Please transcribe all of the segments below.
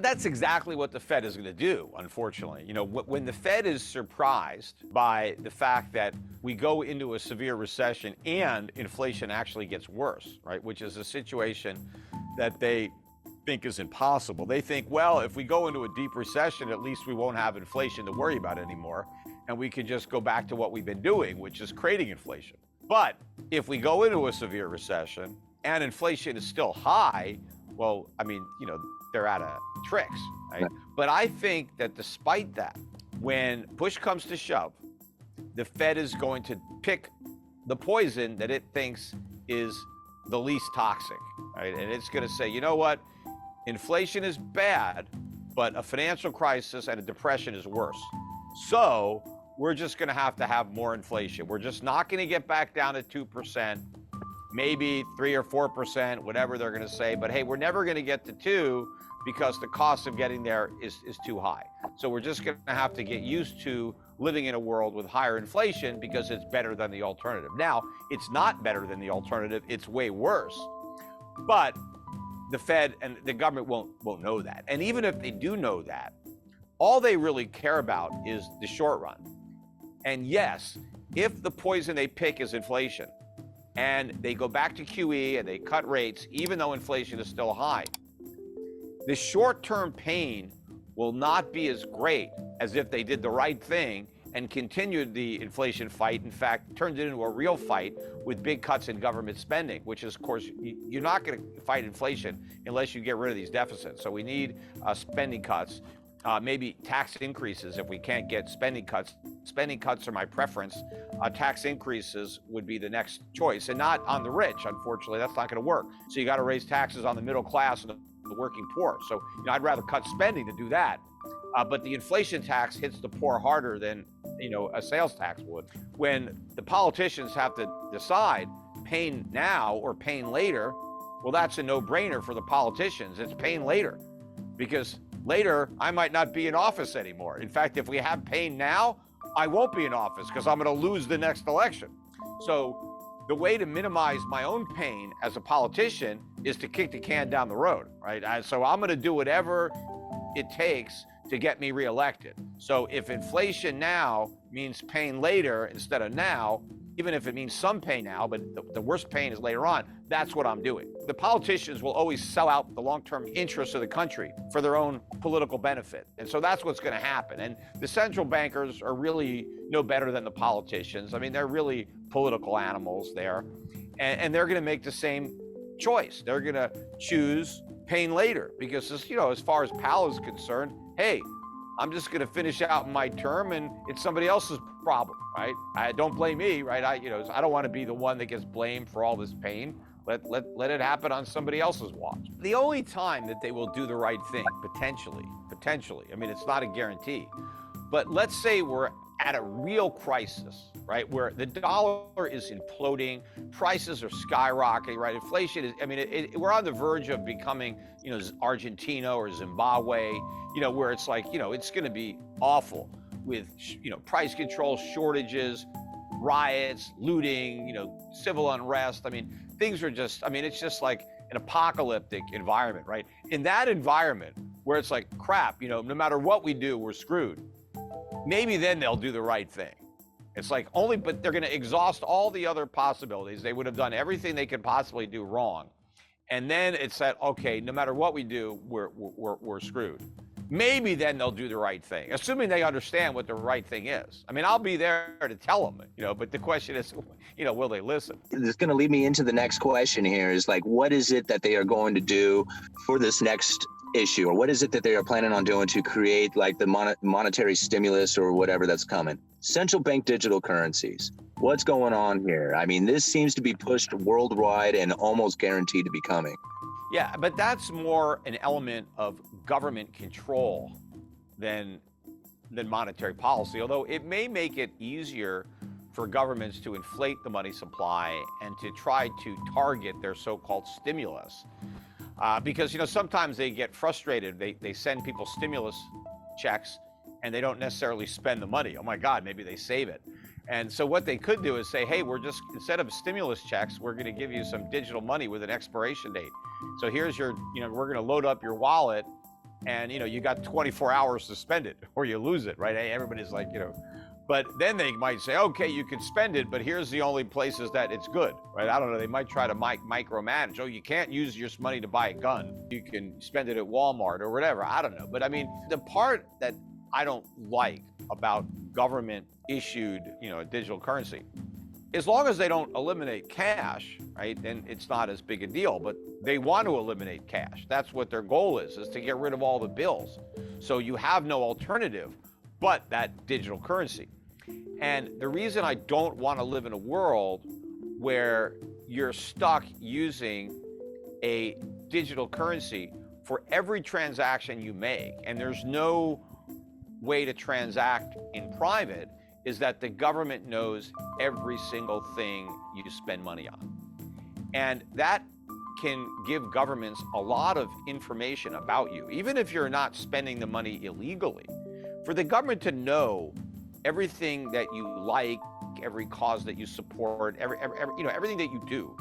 That's exactly what the Fed is going to do, unfortunately. When the Fed is surprised by the fact that we go into a severe recession and inflation actually gets worse, right, which is a situation that they think is impossible. They think, well, if we go into a deep recession, at least we won't have inflation to worry about anymore, and we can just go back to what we've been doing, which is creating inflation. But if we go into a severe recession and inflation is still high, well, they're out of tricks, right? But I think that despite that, when push comes to shove, the Fed is going to pick the poison that it thinks is the least toxic, right? And it's going to say, you know what? Inflation is bad, but a financial crisis and a depression is worse. So we're just going to have more inflation. We're just not going to get back down to 2%, maybe 3 or 4%, whatever they're going to say. But hey, we're never going to get to 2 because the cost of getting there is too high. So we're just going to have to get used to living in a world with higher inflation because it's better than the alternative. Now, it's not better than the alternative. It's way worse. But the Fed and the government won't know that. And even if they do know that, all they really care about is the short run. And yes, if the poison they pick is inflation and they go back to QE and they cut rates, even though inflation is still high, the short-term pain will not be as great as if they did the right thing and continued the inflation fight. In fact, turned it into a real fight with big cuts in government spending, which is, of course, you're not going to fight inflation unless you get rid of these deficits. So we need spending cuts, maybe tax increases if we can't get spending cuts. Spending cuts are my preference. Tax increases would be the next choice, and not on the rich. Unfortunately, that's not going to work. So you got to raise taxes on the middle class and the working poor. So I'd rather cut spending to do that. But the inflation tax hits the poor harder than a sales tax would. When the politicians have to decide pain now or pain later, well, that's a no-brainer for the politicians. It's pain later, because later I might not be in office anymore. In fact, if we have pain now, I won't be in office because I'm going to lose the next election. So the way to minimize my own pain as a politician is to kick the can down the road, right? So I'm going to do whatever it takes to get me reelected. So if inflation now means pain later instead of now, even if it means some pain now, but the worst pain is later on, that's what I'm doing. The politicians will always sell out the long-term interests of the country for their own political benefit. And so that's what's going to happen. And the central bankers are really no better than the politicians. I mean, they're really political animals there. And they're going to make the same choice. They're going to choose pain later because, as far as Powell is concerned, hey, I'm just going to finish out my term and it's somebody else's problem, right? Don't blame me, right? I don't want to be the one that gets blamed for all this pain. Let it happen on somebody else's watch. The only time that they will do the right thing, potentially, I mean, it's not a guarantee, but let's say we're at a real crisis, right? Where the dollar is imploding, prices are skyrocketing, right? Inflation is, we're on the verge of becoming, Argentina or Zimbabwe, where it's like, it's going to be awful with, price control, shortages, riots, looting, civil unrest. I mean, things are just, it's just like an apocalyptic environment, right? In that environment where it's like, crap, no matter what we do, we're screwed. Maybe then they'll do the right thing. It's like but they're going to exhaust all the other possibilities. They would have done everything they could possibly do wrong. And then it's that, okay, no matter what we do, we're screwed. Maybe then they'll do the right thing, assuming they understand what the right thing is. I'll be there to tell them, but the question is, will they listen? It's going to lead me into the next question here is like, what is it that they are going to do for this next issue, or what is it that they are planning on doing to create like the monetary stimulus or whatever that's coming? Central bank digital currencies. What's going on here? This seems to be pushed worldwide and almost guaranteed to be coming. Yeah, but that's more an element of government control than monetary policy, although it may make it easier for governments to inflate the money supply and to try to target their so-called stimulus. Because, sometimes they get frustrated. They send people stimulus checks and they don't necessarily spend the money. Oh my God, maybe they save it. And so what they could do is say, hey, instead of stimulus checks, we're going to give you some digital money with an expiration date. So here's your, we're going to load up your wallet and you got 24 hours to spend it or you lose it, right? Everybody's like, but then they might say, okay, you can spend it, but here's the only places that it's good, right? I don't know. They might try to micromanage. Oh, you can't use your money to buy a gun. You can spend it at Walmart or whatever. I don't know. But I mean, the part that I don't like about government issued, digital currency, as long as they don't eliminate cash, right, then it's not as big a deal. But they want to eliminate cash. That's what their goal is to get rid of all the bills. So you have no alternative but that digital currency. And the reason I don't want to live in a world where you're stuck using a digital currency for every transaction you make, and there's no way to transact in private, is that the government knows every single thing you spend money on. And that can give governments a lot of information about you, even if you're not spending the money illegally. For the government to know everything that you like, every cause that you support, everything that you do,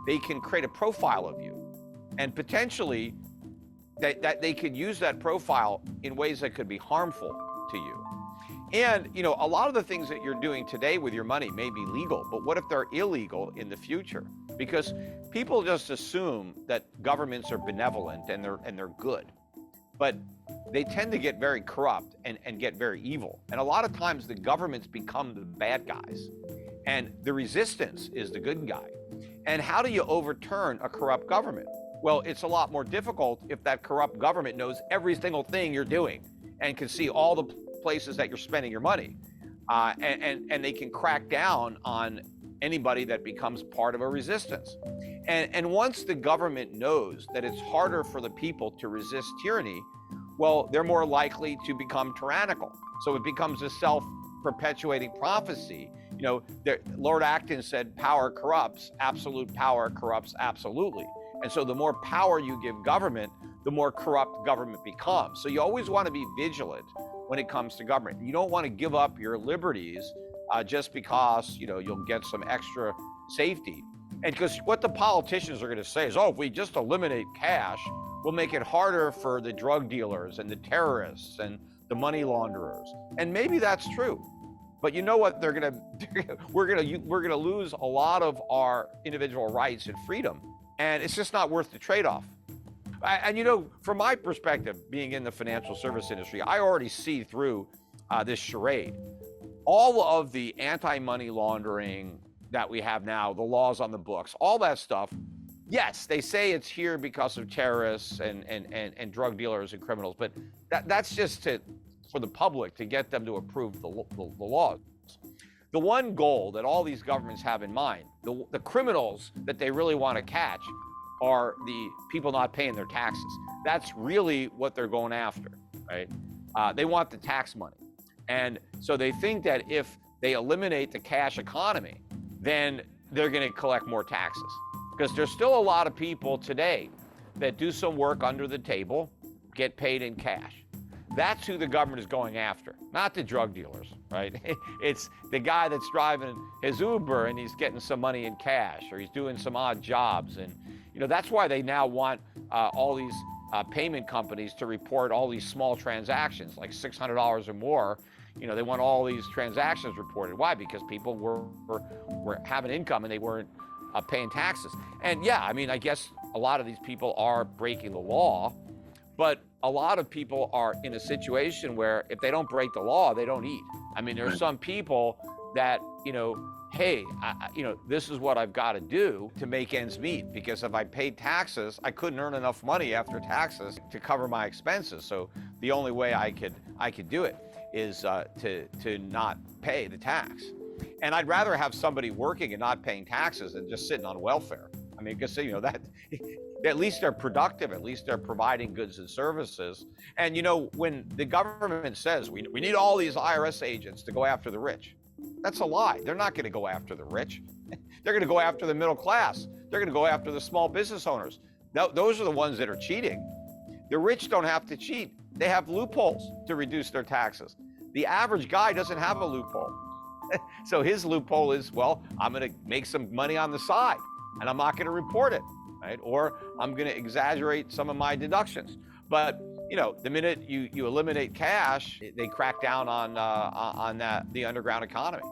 they can create a profile of you, and potentially that they could use that profile in ways that could be harmful to you. And a lot of the things that you're doing today with your money may be legal, but what if they're illegal in the future? Because people just assume that governments are benevolent and they're good, but they tend to get very corrupt and get very evil. And a lot of times the governments become the bad guys and the resistance is the good guy. And how do you overturn a corrupt government? Well, it's a lot more difficult if that corrupt government knows every single thing you're doing and can see all the places that you're spending your money. And they can crack down on anybody that becomes part of a resistance. And once the government knows that it's harder for the people to resist tyranny, well, they're more likely to become tyrannical. So it becomes a self-perpetuating prophecy. Lord Acton said, power corrupts, absolute power corrupts absolutely. And so the more power you give government, the more corrupt government becomes. So you always want to be vigilant when it comes to government. You don't want to give up your liberties just because, you'll get some extra safety. And because what the politicians are going to say is, oh, if we just eliminate cash, we'll make it harder for the drug dealers and the terrorists and the money launderers. And maybe that's true. But you know what we're going to lose a lot of our individual rights and freedom. And it's just not worth the trade-off. And from my perspective, being in the financial service industry, I already see through this charade. All of the anti-money laundering that we have now, the laws on the books, all that stuff, yes, they say it's here because of terrorists and drug dealers and criminals, but that's just for the public to get them to approve the laws. The one goal that all these governments have in mind, the criminals that they really want to catch, are the people not paying their taxes. That's really what they're going after, right? They want the tax money. And so they think that if they eliminate the cash economy, then they're going to collect more taxes. Because there's still a lot of people today that do some work under the table, get paid in cash. That's who the government is going after, not the drug dealers, right? It's the guy that's driving his Uber and he's getting some money in cash, or he's doing some odd jobs. And that's why they now want all these payment companies to report all these small transactions, like $600 or more. They want all these transactions reported. Why? Because people were having income and they weren't paying taxes. And yeah, I guess a lot of these people are breaking the law, but a lot of people are in a situation where if they don't break the law, they don't eat. There are some people that, hey, this is what I've got to do to make ends meet, because if I paid taxes, I couldn't earn enough money after taxes to cover my expenses. So the only way I could do it is to not pay the tax. And I'd rather have somebody working and not paying taxes than just sitting on welfare. Because that at least they're productive, at least they're providing goods and services. And when the government says we need all these IRS agents to go after the rich, that's a lie. They're not going to go after the rich. They're going to go after the middle class. They're going to go after the small business owners. Those are the ones that are cheating. The rich don't have to cheat. They have loopholes to reduce their taxes. The average guy doesn't have a loophole. So his loophole is, well, I'm going to make some money on the side and I'm not going to report it, right? Or I'm going to exaggerate some of my deductions. But you know, the minute you eliminate cash, they crack down on the underground economy.